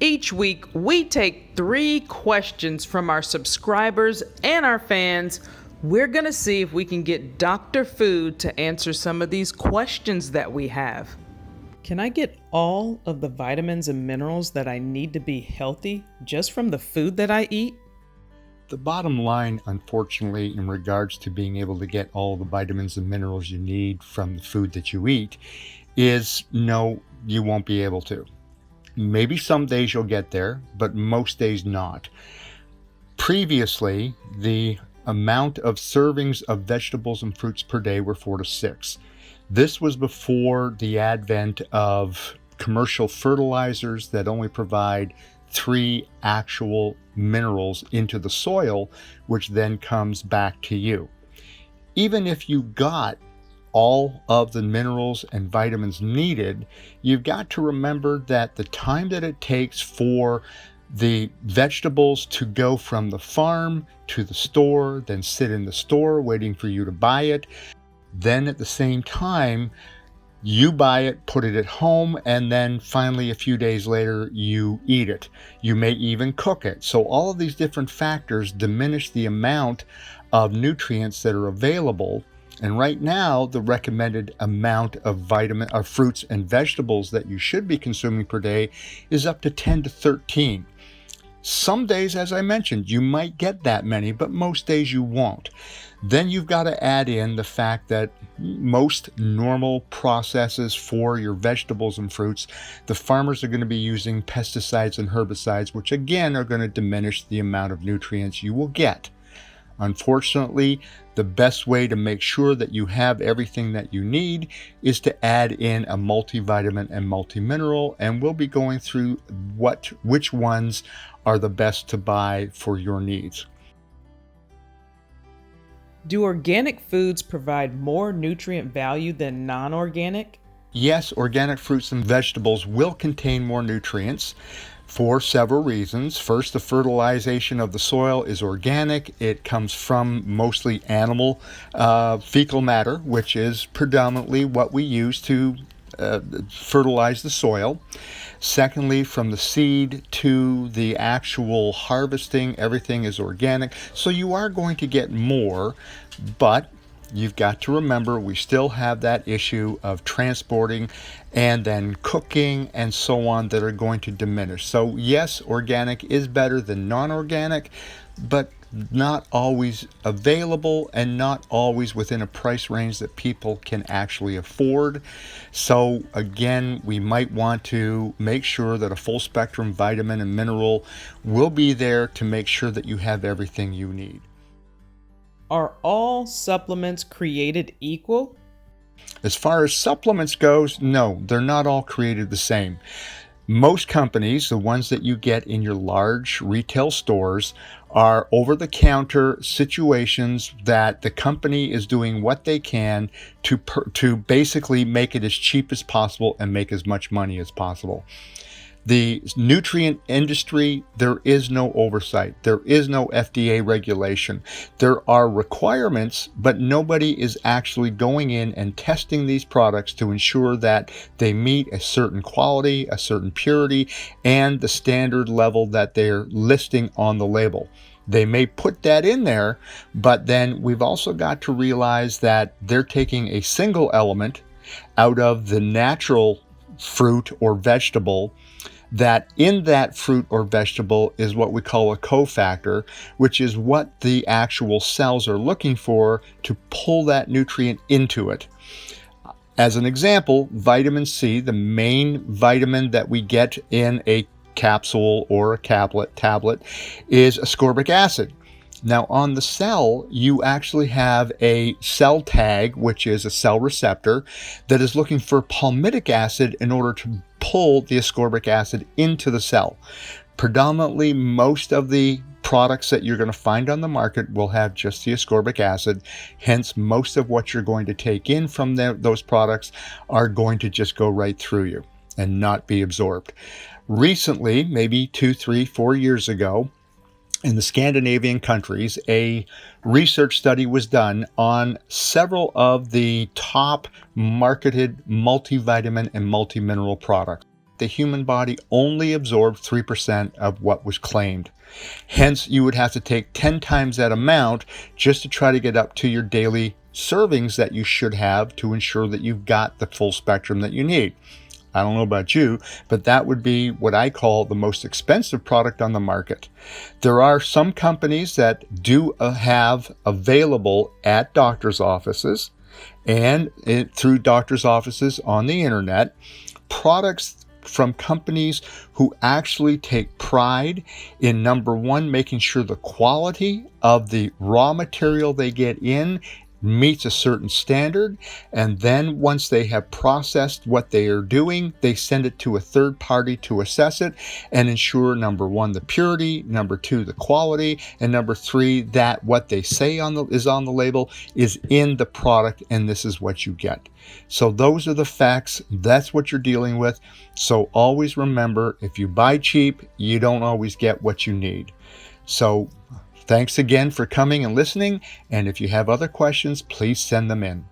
Each week, we take 3 questions from our subscribers and our fans. We're going to see if we can get Dr. Food to answer some of these questions that we have. Can I get all of the vitamins and minerals that I need to be healthy just from the food that I eat? The bottom line, unfortunately, in regards to being able to get all the vitamins and minerals you need from the food that you eat is no, you won't be able to. Maybe some days you'll get there, but most days not. Previously, the amount of servings of vegetables and fruits per day were 4 to 6. This was before the advent of commercial fertilizers that only provide 3 actual minerals into the soil, which then comes back to you. Even if you got all of the minerals and vitamins needed, you've got to remember that the time that it takes for the vegetables to go from the farm to the store, then sit in the store waiting for you to buy it, then at the same time you buy it, put it at home, and then finally a few days later you eat it. You may even cook it. So all of these different factors diminish the amount of nutrients that are available. And right now, the recommended amount of fruits and vegetables that you should be consuming per day is up to 10 to 13. Some days, as I mentioned, you might get that many, but most days you won't. Then you've got to add in the fact that most normal processes for your vegetables and fruits, the farmers are going to be using pesticides and herbicides, which again are going to diminish the amount of nutrients you will get. Unfortunately, the best way to make sure that you have everything that you need is to add in a multivitamin and multimineral, and we'll be going through which ones are the best to buy for your needs. Do organic foods provide more nutrient value than non-organic? Yes, organic fruits and vegetables will contain more nutrients for several reasons. First, the fertilization of the soil is organic. It comes from mostly animal fecal matter, which is predominantly what we use to fertilize the soil. Secondly, from the seed to the actual harvesting, everything is organic. So you are going to get more, but you've got to remember we still have that issue of transporting and then cooking and so on that are going to diminish. So yes, organic is better than non-organic, but not always available and not always within a price range that people can actually afford. So again, we might want to make sure that a full spectrum vitamin and mineral will be there to make sure that you have everything you need. Are all supplements created equal? As far as supplements goes, no, they're not all created the same. Most companies, the ones that you get in your large retail stores, are over-the-counter situations that the company is doing what they can to basically make it as cheap as possible and make as much money as possible. The nutrient industry, there is no oversight. There is no FDA regulation. There are requirements, but nobody is actually going in and testing these products to ensure that they meet a certain quality, a certain purity, and the standard level that they're listing on the label. They may put that in there, but then we've also got to realize that they're taking a single element out of the natural fruit or vegetable, that in that fruit or vegetable is what we call a cofactor, which is what the actual cells are looking for to pull that nutrient into it. As an example, vitamin C, the main vitamin that we get in a capsule or a tablet, is ascorbic acid. Now on the cell, you actually have a cell tag, which is a cell receptor that is looking for palmitic acid in order to pull the ascorbic acid into the cell. Predominantly, most of the products that you're going to find on the market will have just the ascorbic acid. Hence, most of what you're going to take in from those products are going to just go right through you and not be absorbed. Recently, maybe 2, 3, 4 years ago, in the Scandinavian countries, a research study was done on several of the top marketed multivitamin and multimineral products. the human body only absorbed 3% of what was claimed. Hence, you would have to take 10 times that amount just to try to get up to your daily servings that you should have to ensure that you've got the full spectrum that you need. I don't know about you, but that would be what I call the most expensive product on the market. There are some companies that do have available at doctor's offices and through doctor's offices on the internet, products from companies who actually take pride in, number one, making sure the quality of the raw material they get in meets a certain standard, and then once they have processed what they are doing, they send it to a third party to assess it and ensure, number one, the purity, number two, the quality, and number three, that what they say is on the label is in the product, and this is what you get. So those are the facts. That's what you're dealing with. So always remember, if you buy cheap, you don't always get what you need. So thanks again for coming and listening, and if you have other questions, please send them in.